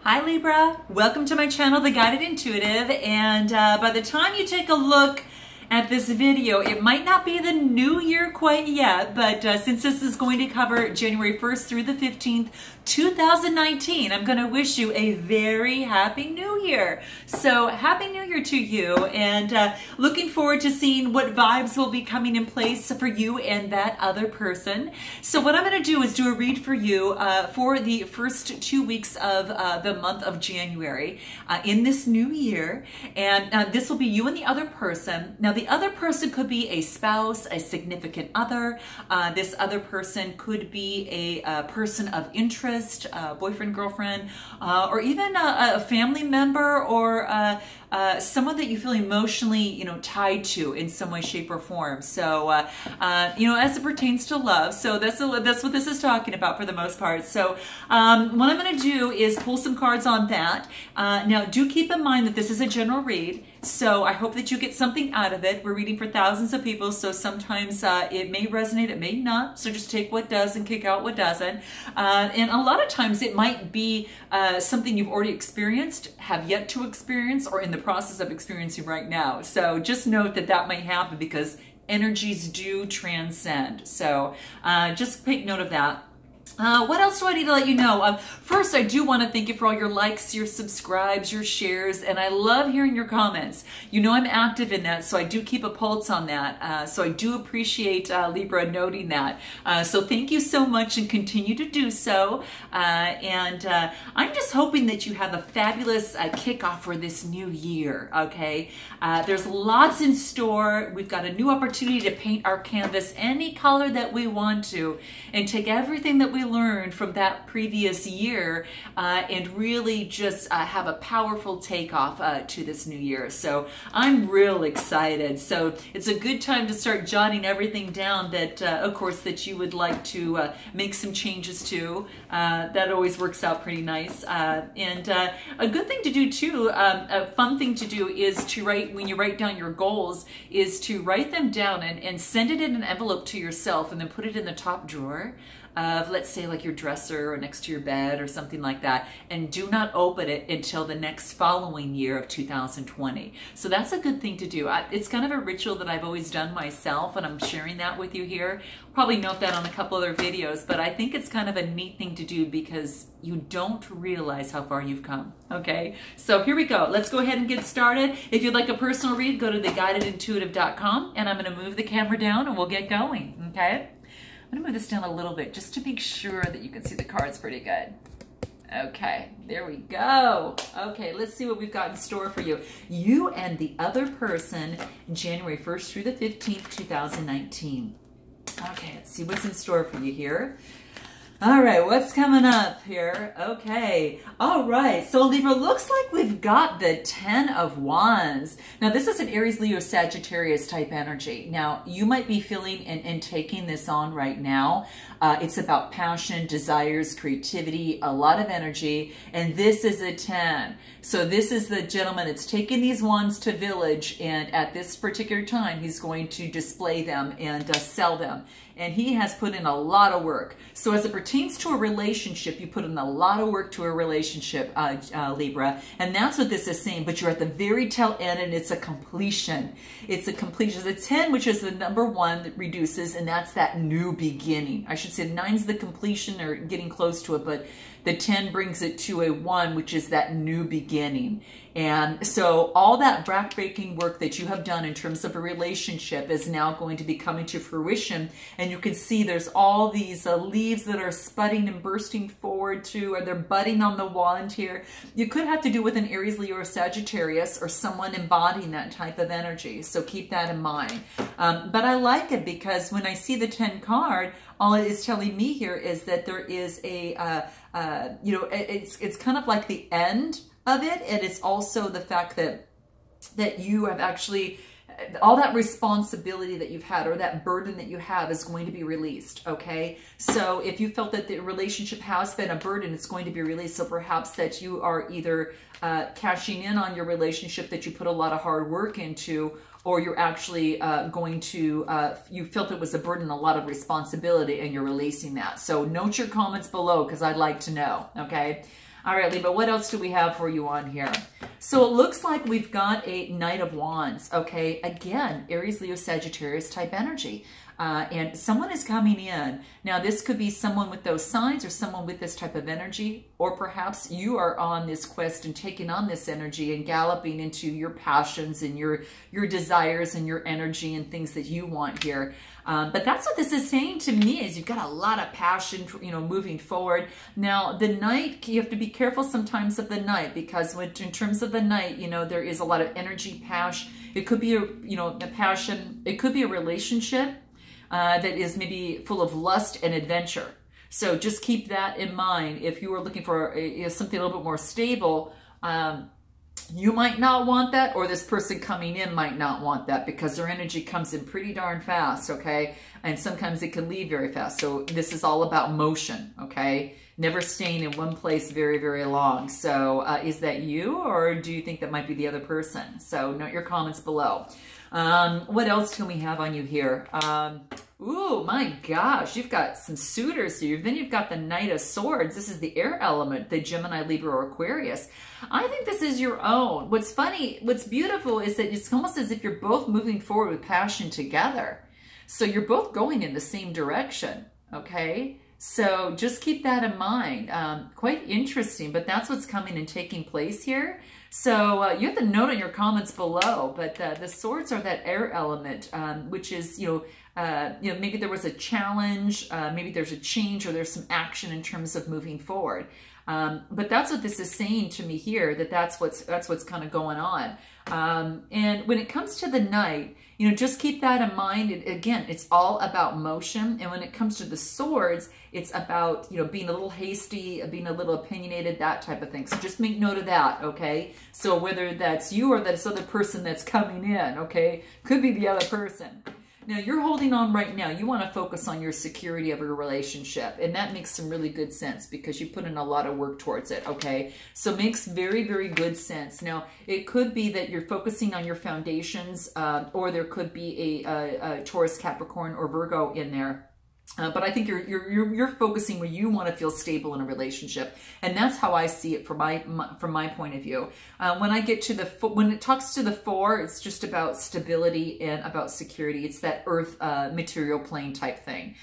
Hi Libra, welcome to my channel, The Guided Intuitive, and by the time you take a look at this video, it might not be the new year quite yet, but since this is going to cover January 1st through the 15th, 2019, I'm going to wish you a very happy new year. So happy new year to you, and looking forward to seeing what vibes will be coming in place for you and that other person. So what I'm going to do is do a read for you for the first 2 weeks of the month of January in this new year, and this will be you and the other person. Now the other person could be a spouse, a significant other. This other person could be a person of interest, boyfriend, girlfriend, or even a family member, or someone that you feel emotionally, tied to in some way, shape, or form. So, as it pertains to love. So that's what this is talking about for the most part. So, what I'm going to do is pull some cards on that. Now, do keep in mind that this is a general read. So I hope that you get something out of it. We're reading for thousands of people, so sometimes it may resonate, it may not. So just take what does and kick out what doesn't. And a lot of times it might be something you've already experienced, have yet to experience, or in the process of experiencing right now. So just note that that might happen because energies do transcend. So just take note of that. What else do I need to let you know? First, I do want to thank you for all your likes, your subscribes, your shares, and I love hearing your comments. You know I'm active in that, so I do keep a pulse on that. So I do appreciate Libra noting that. So thank you so much and continue to do so. And I'm just hoping that you have a fabulous kickoff for this new year, okay? There's lots in store. We've got a new opportunity to paint our canvas any color that we want to and take everything that we learned from that previous year and really just have a powerful takeoff to this new year. So I'm real excited. So it's a good time to start jotting everything down that, of course, that you would like to make some changes to. That always works out pretty nice. And a good thing to do too, a fun thing to do is to write, when you write down your goals, is to write them down and send it in an envelope to yourself and then put it in the top drawer of, let's say, like your dresser or next to your bed or something like that, and do not open it until the next following year of 2020. So that's a good thing to do. It's kind of a ritual that I've always done myself, and I'm sharing that with you here. Probably note that on a couple other videos, but I think it's kind of a neat thing to do because you don't realize how far you've come. Okay, so here we go. Let's go ahead and get started. If you'd like a personal read, go to theguidedintuitive.com, and I'm going to move the camera down and we'll get going. Okay, I'm going to move this down a little bit just to make sure that you can see the cards pretty good. Okay, there we go. Okay, let's see what we've got in store for you. You and the other person, January 1st through the 15th, 2019. Okay, let's see what's in store for you here. All right, what's coming up here? Okay, all right. So Libra, looks like we've got the 10 of Wands. Now this is an Aries, Leo, Sagittarius type energy. Now you might be feeling and taking this on right now. It's about passion, desires, creativity, a lot of energy, and this is a 10. So this is the gentleman that's taking these wands to village, and at this particular time, he's going to display them and sell them. And he has put in a lot of work. So as it pertains to a relationship, you put in a lot of work to a relationship, Libra, and that's what this is saying, but you're at the very tail end, and it's a completion. It's a completion. The 10, which is the number 1 that reduces, and that's that new beginning. I should say 9's the completion or getting close to it, but the 10 brings it to a 1, which is that new beginning. And so all that backbreaking work that you have done in terms of a relationship is now going to be coming to fruition. And you can see there's all these leaves that are spudding and bursting forward too, or they're budding on the wand here. You could have to do with an Aries, Leo, or Sagittarius, or someone embodying that type of energy. So keep that in mind. But I like it because when I see the 10 card, all it is telling me here is that there is a, it's kind of like the end of it. And it's also the fact that you have actually, all that responsibility that you've had or that burden that you have is going to be released, okay? So if you felt that the relationship has been a burden, it's going to be released. So perhaps that you are either cashing in on your relationship that you put a lot of hard work into, or you're actually going to, you felt it was a burden, a lot of responsibility, and you're releasing that. So note your comments below because I'd like to know, okay? All right, Libra, what else do we have for you on here? So it looks like we've got a Knight of Wands, okay? Again, Aries, Leo, Sagittarius type energy. And someone is coming in. Now, this could be someone with those signs or someone with this type of energy, or perhaps you are on this quest and taking on this energy and galloping into your passions and your desires and your energy and things that you want here. But that's what this is saying to me, is you've got a lot of passion, you know, moving forward. Now, the Knight, you have to be careful sometimes of the Knight, because in terms of the Knight, you know, there is a lot of energy, passion. It could be a, you know, a passion. It could be a relationship that is maybe full of lust and adventure. So just keep that in mind. If you are looking for something a little bit more stable, you might not want that, or this person coming in might not want that, because their energy comes in pretty darn fast, okay? And sometimes it can leave very fast. So this is all about motion, okay? Never staying in one place very, very long. So is that you, or do you think that might be the other person? So note your comments below. What else can we have on you here? Ooh, my gosh, you've got some suitors here. Then you've got the Knight of Swords. This is the air element, the Gemini, Libra, or Aquarius. I think this is your own. What's funny, what's beautiful is that it's almost as if you're both moving forward with passion together. So you're both going in the same direction, okay? So just keep that in mind. Quite interesting, but that's what's coming and taking place here. So you have to note in your comments below, but the swords are that air element, which is, you know, maybe there was a challenge, maybe there's a change, or there's some action in terms of moving forward. But that's what this is saying to me here, that's what's kind of going on. And when it comes to the Knight, you know, just keep that in mind. Again, it's all about motion. And when it comes to the swords, it's about, you know, being a little hasty, being a little opinionated, that type of thing. So just make note of that, okay? So whether that's you or this other person that's coming in, okay? Could be the other person. Now, you're holding on right now. You want to focus on your security of your relationship. And that makes some really good sense, because you put in a lot of work towards it, okay? So makes very, very good sense. Now, it could be that you're focusing on your foundations, or there could be a Taurus, Capricorn, or Virgo in there. But I think you're focusing where you want to feel stable in a relationship, and that's how I see it from my point of view. When I get to when it talks to the 4, it's just about stability and about security. It's that earth material plane type thing.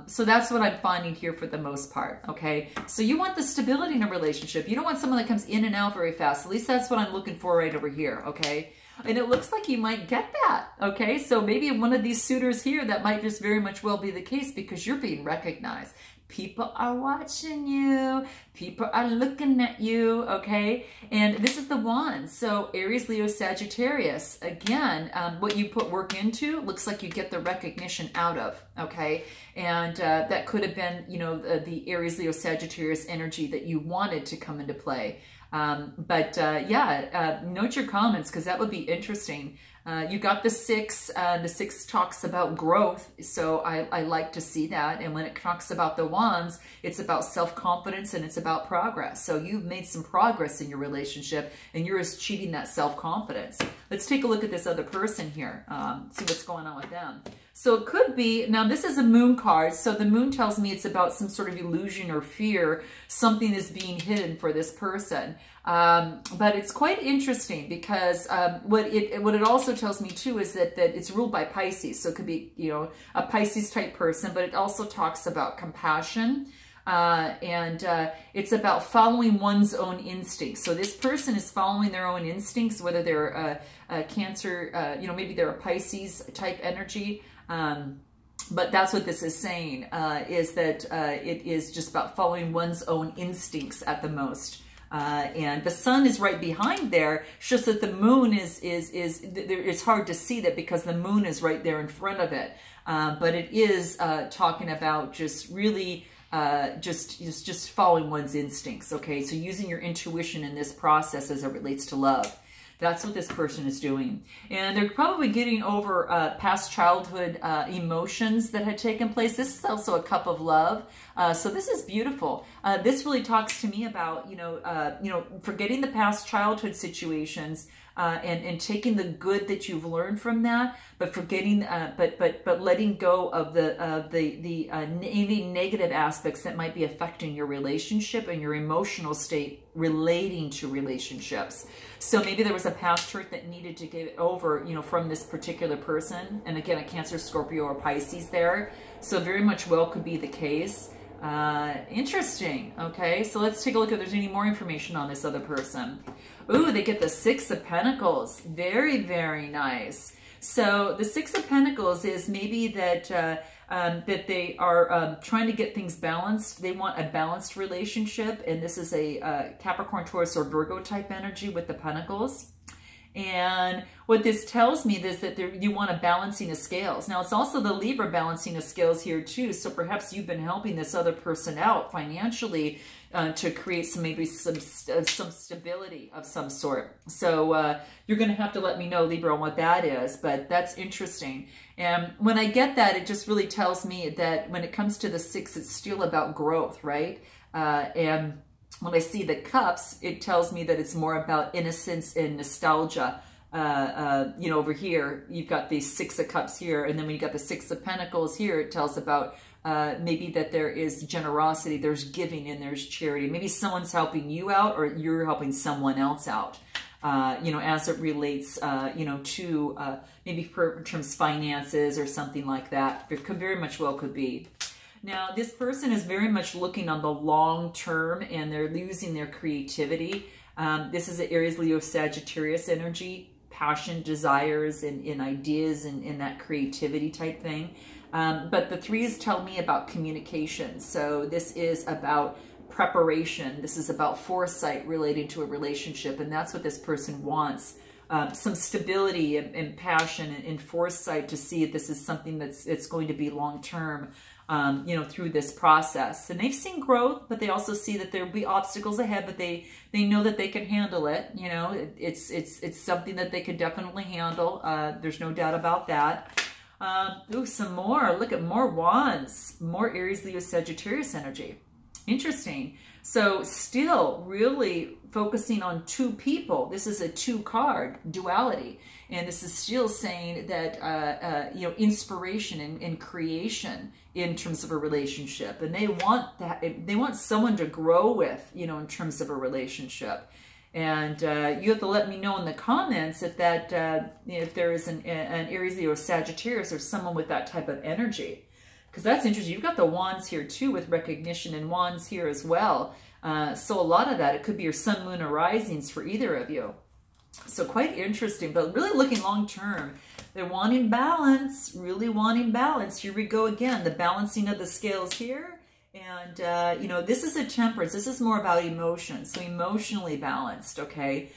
So that's what I'm finding here for the most part, okay? So you want the stability in a relationship. You don't want someone that comes in and out very fast. At least that's what I'm looking for right over here, okay? And it looks like you might get that, okay? So maybe one of these suitors here, that might just very much well be the case, because you're being recognized. People are watching you. People are looking at you, okay? And this is the Wands. So Aries, Leo, Sagittarius. Again, what you put work into, looks like you get the recognition out of, okay? And that could have been, you know, the Aries, Leo, Sagittarius energy that you wanted to come into play. Yeah, note your comments, because that would be interesting. You got the 6. The 6 talks about growth, so I like to see that. And when it talks about the Wands, it's about self-confidence and it's about progress. So you've made some progress in your relationship, and you're achieving that self-confidence. Let's take a look at this other person here, see what's going on with them. So it could be, now this is a Moon card, so the Moon tells me it's about some sort of illusion or fear. Something is being hidden for this person. But it's quite interesting, because what it also tells me too is that it's ruled by Pisces. So it could be, you know, a Pisces type person, but it also talks about compassion. And it's about following one's own instincts. So this person is following their own instincts, whether they're a Cancer, you know, maybe they're a Pisces type energy. But that's what this is saying, is that it is just about following one's own instincts at the most. And the sun is right behind there. It's just that the moon it's hard to see that, because the moon is right there in front of it. But it is talking about just really just following one's instincts. Okay, so using your intuition in this process as it relates to love. That's what this person is doing. And they're probably getting over past childhood emotions that had taken place. This is also a cup of love. So this is beautiful. This really talks to me about, forgetting the past childhood situations, and taking the good that you've learned from that, but forgetting, but letting go of any negative aspects that might be affecting your relationship and your emotional state relating to relationships. So maybe there was a past hurt that needed to get over, you know, from this particular person. And again, a Cancer, Scorpio, or Pisces there. So very much well could be the case. Interesting. Okay, so let's take a look if there's any more information on this other person. Ooh, they get the Six of Pentacles. Very, very nice. So the Six of Pentacles is maybe that that they are trying to get things balanced. They want a balanced relationship, and this is a Capricorn, Taurus, or Virgo type energy with the Pentacles. And what this tells me is that you want a balancing of scales. Now, it's also the Libra balancing of scales here too. So perhaps you've been helping this other person out financially to create some stability of some sort. So you're going to have to let me know, Libra, on what that is. But that's interesting. And when I get that, it just really tells me that when it comes to the Six, it's still about growth, right? And when I see the cups, it tells me that it's more about innocence and nostalgia. You know, over here, you've got the Six of Cups here, and then when you got the Six of Pentacles here, it tells about maybe that there is generosity, there's giving, and there's charity. Maybe someone's helping you out, or you're helping someone else out. You know, as it relates, you know, to maybe in terms of finances or something like that. It could very much well could be. Now, this person is very much looking on the long term, and they're losing their creativity. This is an Aries, Leo, Sagittarius energy, passion, desires, and ideas, and that creativity type thing. But the threes tell me about communication. So this is about preparation. This is about foresight related to a relationship, and that's what this person wants. Some stability and passion and foresight to see if this is something it's going to be long term. You know, through this process. And they've seen growth, but they also see that there'll be obstacles ahead, but they know that they can handle it. You know, it's something that they can definitely handle. There's no doubt about that. Ooh, some more. Look at more wands, more Aries, Leo, Sagittarius energy. Interesting. So still really focusing on two people. This is a two card duality. And this is still saying that, you know, inspiration and creation in terms of a relationship. And they want that, they want someone to grow with, you know, in terms of a relationship. And you have to let me know in the comments if that, you know, if there is an Aries, Leo, or Sagittarius, or someone with that type of energy. Because that's interesting. You've got the wands here too with recognition, and wands here as well. So a lot of that, it could be your sun, moon, or risings for either of you. So quite interesting, but really looking long term. They're wanting balance, really wanting balance. Here we go again, the balancing of the scales here. And, you know, this is a temperance. This is more about emotions, so emotionally balanced, okay?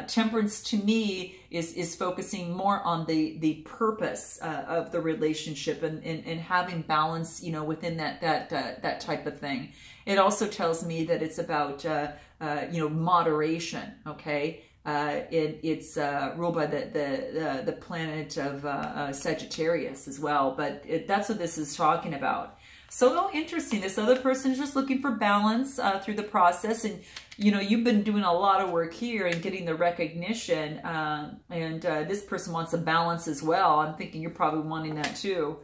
Temperance to me is focusing more on the purpose of the relationship and having balance, you know, within that type of thing. It also tells me that it's about, you know, moderation, okay? It's ruled by the planet of Sagittarius as well, but that's what this is talking about. So interesting. This other person is just looking for balance through the process, and you know, you've been doing a lot of work here and getting the recognition, and this person wants a balance as well. I'm thinking you're probably wanting that too.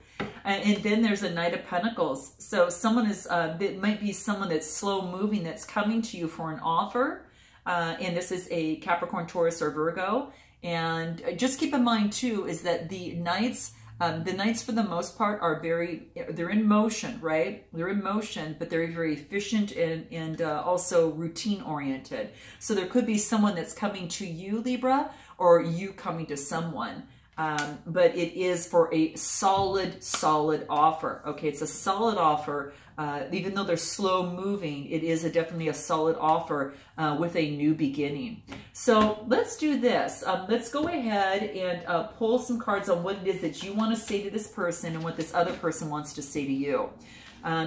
And then there's a Knight of Pentacles. So someone is, it might be someone that's slow moving that's coming to you for an offer. And this is a Capricorn, Taurus, or Virgo. And just keep in mind too, is that the Knights for the most part are they're in motion, right? They're in motion, but they're very efficient and also routine oriented. So there could be someone that's coming to you, Libra, or you coming to someone. But it is for a solid offer. Okay, it's a solid offer. Even though they're slow moving, it is definitely a solid offer with a new beginning. So let's do this. Let's go ahead and pull some cards on what it is that you want to say to this person and what this other person wants to say to you.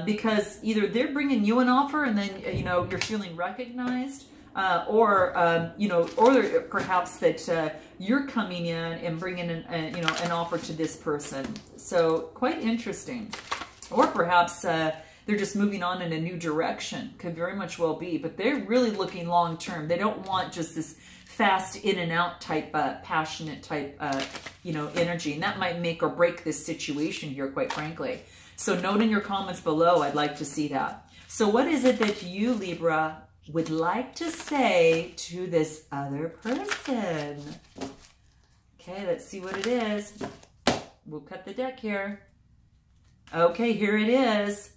Because either they're bringing you an offer and then, you know, you're feeling recognized, or you know, or perhaps that you're coming in and bringing you know, an offer to this person. So quite interesting. Or perhaps they're just moving on in a new direction. Could very much well be, but they're really looking long term. They don't want just this fast in and out type, passionate type, energy. And that might make or break this situation here, quite frankly. So note in your comments below, I'd like to see that. So what is it that you, Libra, would like to say to this other person? Okay, let's see what it is. We'll cut the deck here. Okay, here it is.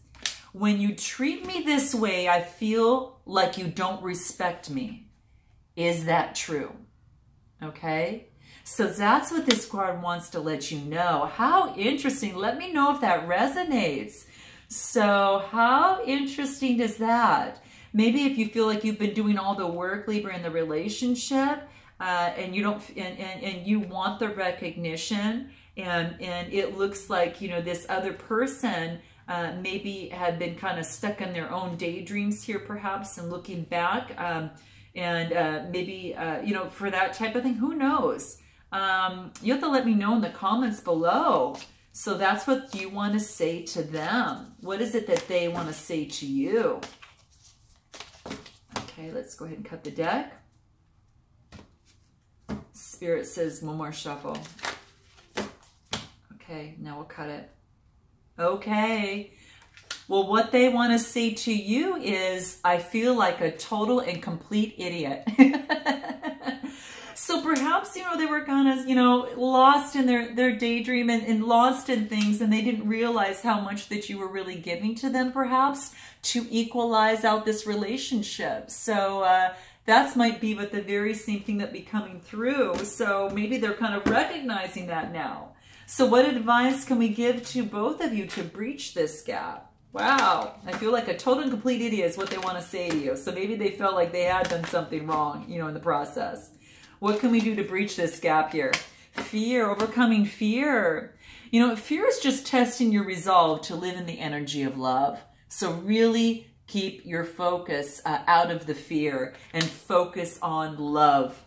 When you treat me this way, I feel like you don't respect me. Is that true? Okay, so that's what this card wants to let you know. How interesting. Let me know if that resonates. So how interesting is that? Maybe if you feel like you've been doing all the work, Libra, in the relationship, and you don't, and you want the recognition, and it looks like, this other person maybe had been kind of stuck in their own daydreams here, perhaps, and looking back, maybe, for that type of thing, who knows? You have to let me know in the comments below. So that's what you want to say to them. What is it that they want to say to you? Okay, let's go ahead and cut the deck. Spirit says one more shuffle. Okay, now we'll cut it. Okay. Well, what they want to say to you is, I feel like a total and complete idiot. So perhaps, they were kind of, lost in their daydream and lost in things, and they didn't realize how much that you were really giving to them, perhaps, to equalize out this relationship. So that might be what the very same thing that be coming through. So maybe they're kind of recognizing that now. So what advice can we give to both of you to breach this gap? Wow, I feel like a total and complete idiot is what they want to say to you. So maybe they felt like they had done something wrong, in the process. What can we do to breach this gap here? Fear, overcoming fear. Fear is just testing your resolve to live in the energy of love. So really keep your focus out of the fear and focus on love.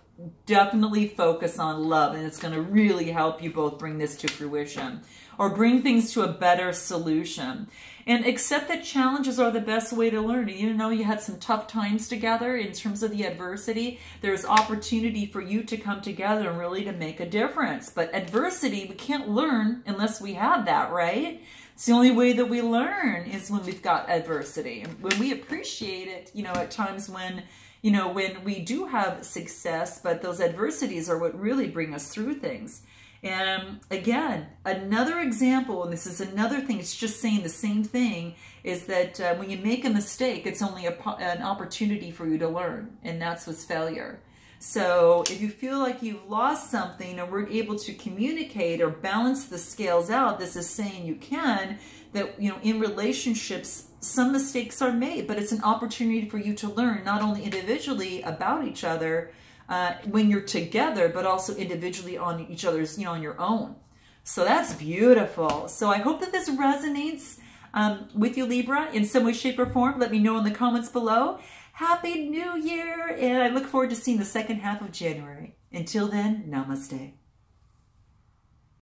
Definitely focus on love, and it's going to really help you both bring this to fruition or bring things to a better solution. And accept that challenges are the best way to learn. You had some tough times together in terms of the adversity. There's opportunity for you to come together and really to make a difference. But adversity, we can't learn unless we have that, right? It's the only way that we learn is when we've got adversity. And when we appreciate it, at times when we do have success, but those adversities are what really bring us through things. And again, another example, and this is another thing, it's just saying the same thing, is that when you make a mistake, it's only an opportunity for you to learn, and that's what's failure. So if you feel like you've lost something or weren't able to communicate or balance the scales out, this is saying you can, that, in relationships, some mistakes are made, but it's an opportunity for you to learn not only individually about each other when you're together, but also individually on each other's, on your own. So that's beautiful. So I hope that this resonates with you, Libra, in some way, shape, or form. Let me know in the comments below. Happy New Year, and I look forward to seeing the second half of January. Until then, namaste.